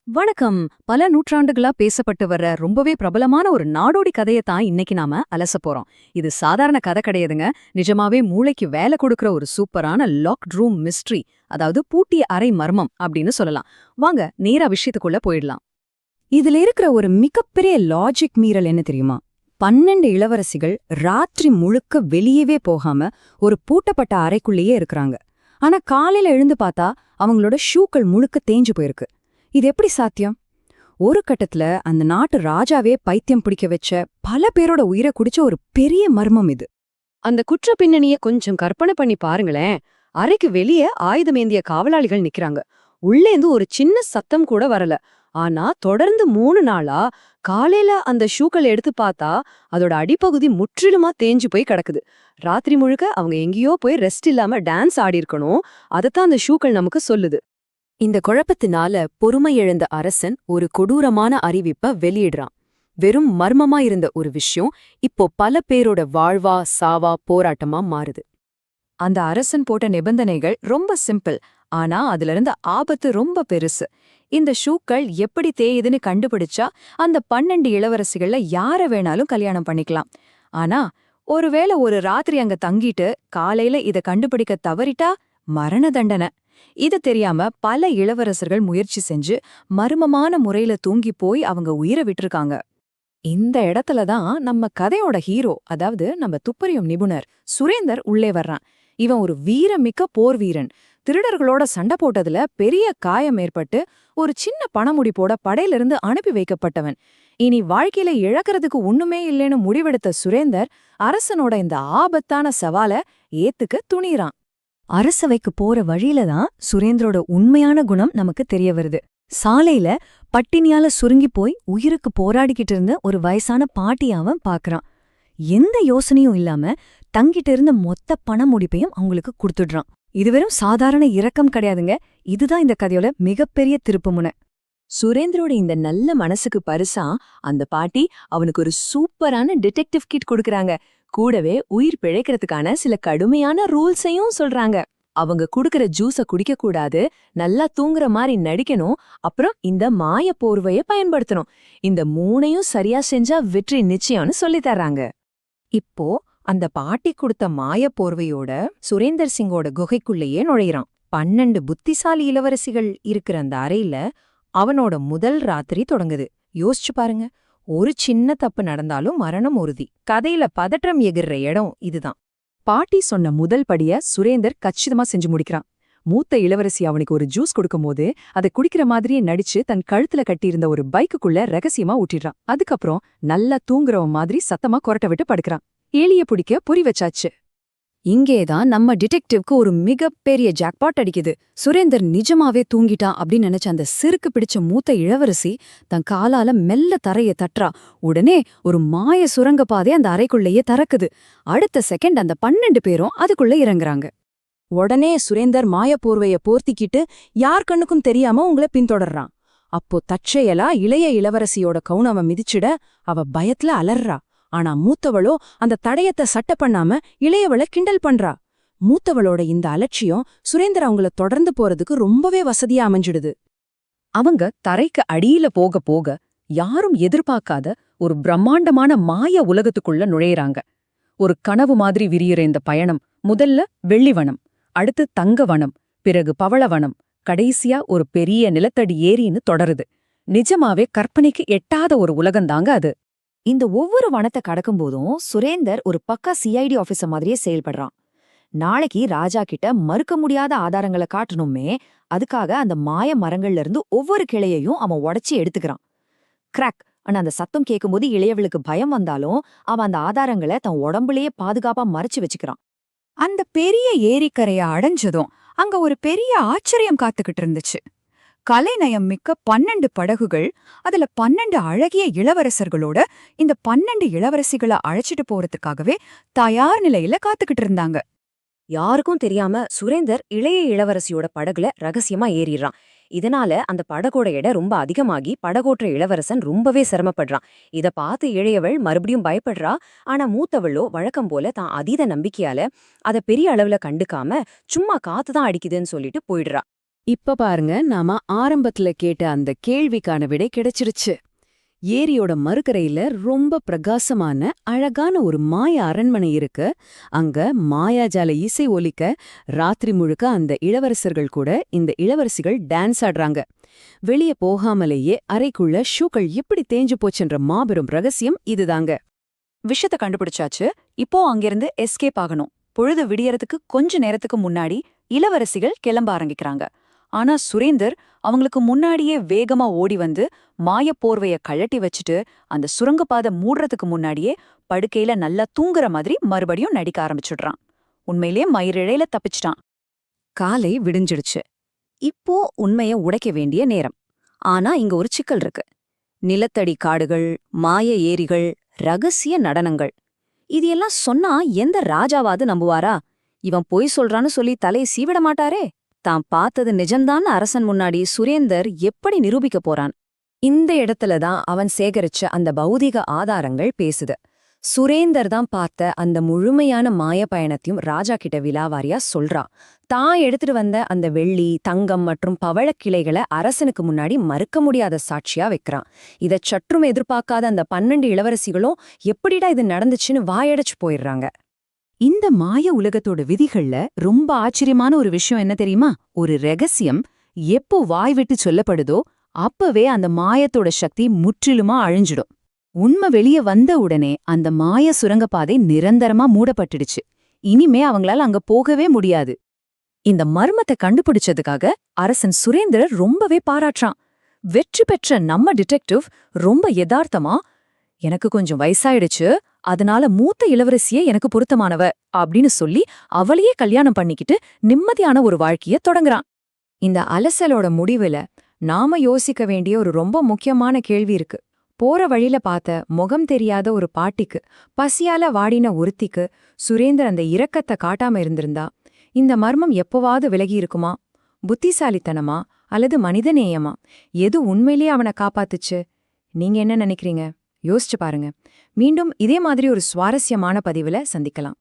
வணக்கம். பல நூற்றாண்டுகளா பேசப்பட்டு வர்ற ரொம்பவே பிரபலமான ஒரு நாடோடி கதையை தான் இன்னைக்கு நாம அலசப் போறோம். இது சாதாரண கதை கிடையாதுங்க. நிஜமாவே மூளைக்கு வேலை கொடுக்கிற ஒரு சூப்பரான லாக்ட் ரூம் மிஸ்ட்ரி, அதாவது பூட்டிய அறை மர்மம் அப்படின்னு சொல்லலாம். வாங்க நேரா விஷயத்துக்குள்ள போயிடலாம். இதுல இருக்கிற ஒரு மிகப்பெரிய லாஜிக் மீறல் என்ன தெரியுமா? 12 இளவரசிகள் ராத்திரி முழுக்க வெளியவே போகாம ஒரு பூட்டப்பட்ட அறைக்குள்ளேயே இருக்கிறாங்க. ஆனா காலையில எழுந்து பார்த்தா அவங்களோட ஷூக்கள் முழுக்க தேஞ்சு போயிருக்கு. இது எப்படி சாத்தியம்? ஒரு கட்டத்துல அந்த நாட்டு ராஜாவே பைத்தியம் பிடிக்க வச்ச பல பேரோட உயிரை குடிச்ச ஒரு பெரிய மர்மம் இது. அந்த குற்ற பின்னணிய கொஞ்சம் கற்பனை பண்ணி பாருங்களேன். அறைக்கு வெளியே ஆயுதமேந்திய காவலாளிகள் நிக்கிறாங்க. உள்ளேந்து ஒரு சின்ன சத்தம் கூட வரல. ஆனா தொடர்ந்து 3 நாளா காலையில அந்த ஷூக்கள் எடுத்து பார்த்தா அதோட அடிப்பகுதி முற்றிலுமா தேஞ்சு போய் கிடக்குது. ராத்திரி முழுக்க அவங்க எங்கேயோ போய் ரெஸ்ட் இல்லாம டான்ஸ் ஆடி இருக்கணும். அதைத்தான் அந்த ஷூக்கள் நமக்கு சொல்லுது. இந்த குழப்பத்தினால பொறுமை இழந்த அரசன் ஒரு கொடூரமான அறிவிப்ப வெளியிடுறான். வெறும் மர்மமா இருந்த ஒரு விஷயம் இப்போ பல பேரோட வாழ்வா சாவா போராட்டமா மாறுது. அந்த அரசன் போட்ட நிபந்தனைகள் ரொம்ப சிம்பிள், ஆனா அதுல இருந்த ஆபத்து ரொம்ப பெருசு. இந்த ஷூக்கள் எப்படி தேயுதுன்னு கண்டுபிடிச்சா அந்த 12 இளவரசிகள்ல யார வேணாலும் கல்யாணம் பண்ணிக்கலாம். ஆனா ஒருவேளை ஒரு ராத்திரி அங்க தங்கிட்டு காலையில இத கண்டுபிடிக்க தவறிட்டா மரண தண்டனை. இது தெரியாம பல இளவரசர்கள் முயற்சி செஞ்சு மர்மமான முறையில தூங்கி போய் அவங்க உயிரை விட்டிருக்காங்க. இந்த இடத்துல தான் நம்ம கதையோட ஹீரோ, அதாவது நம்ம துப்பறியும் நிபுணர் சுரேந்தர் உள்ளே வர்றான். இவன் ஒரு வீரமிக்க போர் வீரன். திருடர்களோட சண்டை போட்டதுல பெரிய காயம் ஏற்பட்டு ஒரு சின்ன பணமுடிப்போட படையிலிருந்து அனுப்பி வைக்கப்பட்டவன். இனி வாழ்க்கையில இழக்கிறதுக்கு ஒண்ணுமே இல்லைன்னு முடிவெடுத்த சுரேந்தர் அரசனோட இந்த ஆபத்தான சவாலை ஏத்துக்க துணிறான். அரசவைக்கு போற வழியில தான் சுரேந்தரோட உண்மையான குணம் நமக்கு தெரிய வருது. சாலையில பட்டினியால சுருங்கி போய் உயிருக்கு போராடிக்கிட்டு இருந்த ஒரு வயசான பாட்டிய அவன் பாக்குறான். எந்த யோசனையும் இல்லாம தங்கிட்டு இருந்த மொத்த பண முடிப்பையும் அவங்களுக்கு கொடுத்துடுறான். இது வெறும் சாதாரண இரக்கம் கிடையாதுங்க. இதுதான் இந்த கதையோட மிகப்பெரிய திருப்புமுனை. சுரேந்தரோட இந்த நல்ல மனசுக்கு பரிசா அந்த பாட்டி அவனுக்கு ஒரு சூப்பரான டிடெக்டிவ் கிட் கொடுக்கறாங்க. கூடவே உயிர் பிழைக்கிறதுக்கான சில கடுமையான ரூல்ஸையும் சொல்றாங்க. அவங்க குடுக்கற ஜூஸ குடிக்க கூடாது, நல்லா தூங்குற மாதிரி நடிக்கணும், அப்புறம் இந்த மாய போர்வைய பயன்படுத்தணும். இந்த 3ஐயும் சரியா செஞ்சா வெற்றி நிச்சயம்னு சொல்லி தர்றாங்க. இப்போ அந்த பாட்டி கொடுத்த மாய போர்வையோட சுரேந்தர் சிங்கோட குகைக்குள்ளேயே நுழையிறான். 12 புத்திசாலி இளவரசிகள் இருக்கிற அந்த அறையில அவனோட முதல் ராத்திரி தொடங்குது. யோசிச்சு பாருங்க, ஒரு சின்ன தப்பு நடந்தாலும் மரணம் உறுதி. கதையில பதற்றம் எகிற இடம் இதுதான். பாட்டி சொன்ன முதல் படிய சுரேந்தர் கச்சிதமா செஞ்சு முடிக்கிறான். மூத்த இளவரசி அவனுக்கு ஒரு ஜூஸ் கொடுக்கும்போது அதை குடிக்கிற மாதிரியே நடிச்சு தன் கழுத்துல கட்டியிருந்த ஒரு பைக்குக்குள்ள ரகசியமா ஊட்டிடுறான். அதுக்கப்புறம் நல்லா தூங்குறவன் மாதிரி சத்தமா கொரட்டை விட்டு படுக்கிறான். ஏலிய பிடிக்க புரி வச்சாச்சு. இங்கேதான் நம்ம டிடெக்டிவ்க்கு ஒரு மிகப்பெரிய ஜாக்பாட் அடிக்குது. சுரேந்தர் நிஜமாவே தூங்கிட்டான் அப்படின்னு நினைச்ச அந்த சிறுக்கு பிடிச்ச மூத்த இளவரசி தன் காலால மெல்ல தரைய தட்டுறா. உடனே ஒரு மாய சுரங்க பாதை அந்த அறைக்குள்ளேயே திறக்குது. அடுத்த செகண்ட் அந்த 12 பேரும் அதுக்குள்ள இறங்குறாங்க. உடனே சுரேந்தர் மாயப்போர்வைய போர்த்திக்கிட்டு யார் கண்ணுக்கும் தெரியாம உங்களை பின்தொடர்றான். அப்போ தற்செயலா இளைய இளவரசியோட கவுன அவன் மிதிச்சிட அவ பயத்துல அலர்றா. ஆனா மூத்தவளோ அந்த தடயத்தை சட்ட பண்ணாம இளையவளை கிண்டல் பண்றா. மூத்தவளோட இந்த அலட்சியம் சுரேந்தர் அவங்கள தொடர்ந்து போறதுக்கு ரொம்பவே வசதியா அமைஞ்சிடுது. அவங்க தரைக்கு அடியில போக போக யாரும் எதிர்பார்க்காத ஒரு பிரம்மாண்டமான மாய உலகத்துக்குள்ள நுழையறாங்க. ஒரு கனவு மாதிரி விரியிற இந்த பயணம் முதல்ல வெள்ளிவனம், அடுத்து தங்கவனம், பிறகு பவளவனம், கடைசியா ஒரு பெரிய நிலத்தடி ஏரின்னு தொடருது. நிஜமாவே கற்பனைக்கு எட்டாத ஒரு உலகந்தாங்க அது. இந்த ஒவ்வொரு வனத்தை கடக்கும்போதும் சுரேந்தர் ஒரு பக்கா சிஐடி ஆபீசர் மாதிரியே செயல்படுறான். நாளைக்கு ராஜா கிட்ட மறுக்க முடியாத ஆதாரங்களை காட்டணுமே, அதுக்காக அந்த மாய மரங்கள்ல இருந்து ஒவ்வொரு கிளையையும் அவன் உடைச்சி எடுத்துக்கிறான். கிராக் ஆனா அந்த சத்தம் கேட்கும்போது இளையவளுக்கு பயம் வந்தாலும் அவன் அந்த ஆதாரங்களை தன் உடம்புலயே பாதுகாப்பா மறைச்சு வச்சுக்கிறான். அந்த பெரிய ஏரிக்கரைய அடைஞ்சதும் அங்க ஒரு பெரிய ஆச்சரியம் காத்துக்கிட்டு இருந்துச்சு. கலைநயம் மிக்க 12 படகுகள், அதுல 12 அழகிய இளவரசர்களோட இந்த 12 இளவரசிகளை அழைச்சிட்டு போறதுக்காகவே தயார் நிலையில காத்துக்கிட்டு இருந்தாங்க. யாருக்கும் தெரியாம சுரேந்தர் இளைய இளவரசியோட படகுல ரகசியமா ஏறிடுறான். இதனால அந்த படகோட எடை ரொம்ப அதிகமாகி படகோற்ற இளவரசன் ரொம்பவே சிரமப்படுறான். இத பார்த்து இளையவள் மறுபடியும் பயப்படுறா. ஆனா மூத்தவளோ வழக்கம் போல தான் அதீத நம்பிக்கையால அத பெரிய அளவுல கண்டுக்காம சும்மா காத்துதான் அடிக்குதுன்னு சொல்லிட்டு போயிடுறா. இப்ப பாருங்க, நாம ஆரம்பத்துல கேட்ட அந்த கேள்விக்கான விடை கிடைச்சிருச்சு. ஏரியோட மறுகரையில ரொம்ப பிரகாசமான அழகான ஒரு மாய அரண்மனை இருக்கு. அங்க மாயாஜால இசை ஒலிக்க ராத்திரி முழுக்க அந்த இளவரசர்கள் கூட இந்த இளவரசிகள் டான்ஸ் ஆடுறாங்க. வெளிய போகாமலேயே அறைக்குள்ள ஷூக்கள் எப்படி தேஞ்சு போச்சுன்ற மாபெரும் ரகசியம் இதுதாங்க. விஷயத்த கண்டுபிடிச்சாச்சு. இப்போ அங்கிருந்து எஸ்கேப் ஆகணும். பொழுது விடியறதுக்கு கொஞ்ச நேரத்துக்கு முன்னாடி இளவரசிகள் கிளம்ப ஆரம்பிக்கிறாங்க. ஆனா சுரேந்தர் அவங்களுக்கு முன்னாடியே வேகமா ஓடி வந்து மாயப் போர்வைய கழட்டி வச்சுட்டு அந்த சுரங்கப்பாதை மூடுறதுக்கு முன்னாடியே படுக்கையில நல்லா தூங்குற மாதிரி மறுபடியும் நடிக்க ஆரம்பிச்சுடுறான். உண்மையிலேயே மயிரிழையில தப்பிச்சிட்டான். காலை விடிஞ்சிடுச்சு. இப்போ உண்மைய உடைக்க வேண்டிய நேரம். ஆனா இங்க ஒரு சிக்கல் இருக்கு. நிலத்தடி காடுகள், மாய ஏரிகள், ரகசிய நடனங்கள். இது எல்லாம் சொன்னா எந்த ராஜாவாது நம்புவாரா? இவன் பொய் சொல்றான்னு சொல்லி தலையை சீவிட மாட்டாரே. தான் பார்த்தது நிஜம்தான் அரசன் முன்னாடி சுரேந்தர் எப்படி நிரூபிக்க போறான்? இந்த இடத்துல தான் அவன் சேகரிச்ச அந்த பௌதிக ஆதாரங்கள் பேசுது. சுரேந்தர் தான் பார்த்த அந்த முழுமையான மாய பயணத்தையும் ராஜா கிட்ட விலாவாரியா சொல்றான். தான் எடுத்துட்டு வந்த அந்த வெள்ளி, தங்கம் மற்றும் பவழக்கிளைகளை அரசனுக்கு முன்னாடி மறுக்க முடியாத சாட்சியா வைக்கிறான். இதைச் சற்றும் எதிர்பார்க்காத அந்த 12 இளவரசிகளும் எப்படிடா இது நடந்துச்சுன்னு வாயடைச்சு போயிடுறாங்க. இந்த மாய உலகத்தோட விதிகள்ல ரொம்ப ஆச்சரியமான ஒரு விஷயம் என்ன தெரியுமா? ஒரு ரகசியம் எப்போ வாய் விட்டு சொல்லப்படுதோ அப்பவே அந்த மாயத்தோட சக்தி முற்றிலுமா அழிஞ்சிடும். உண்மை வெளிய வந்த உடனே அந்த மாய சுரங்கப்பாதை நிரந்தரமா மூடப்பட்டுடுச்சு. இனிமே அவங்களால அங்க போகவே முடியாது. இந்த மர்மத்தை கண்டுபிடிச்சதுக்காக அரசன் சுரேந்திரர் ரொம்பவே பாராட்டுறான். வெற்றி பெற்ற நம்ம டிடெக்டிவ் ரொம்ப யதார்த்தமா, எனக்கு கொஞ்சம் வயசாயிடுச்சு, அதனால மூத்த இளவரசியே எனக்கு பொருத்தமானவ அப்படின்னு சொல்லி அவளையே கல்யாணம் பண்ணிக்கிட்டு நிம்மதியான ஒரு வாழ்க்கைய தொடங்குறான். இந்த அலசலோட முடிவுல நாம யோசிக்க வேண்டிய ஒரு ரொம்ப முக்கியமான கேள்வி இருக்கு. போற வழியில பார்த்த முகம் தெரியாத ஒரு பாட்டிக்கு, பசியால வாடின ஒருத்திக்கு சுரேந்தர் அந்த இரக்கத்தை காட்டாம இருந்திருந்தா இந்த மர்மம் எப்போவாவது விலகி இருக்குமா? புத்திசாலித்தனமா அல்லது மனிதநேயமா? எது உண்மையிலேயே அவனை காப்பாத்துச்சு? நீங்க என்ன நினைக்கிறீங்க? யோசிச்சு பாருங்க. மீண்டும் இதே மாதிரி ஒரு சுவாரஸ்யமான பதிவுல சந்திக்கலாம்.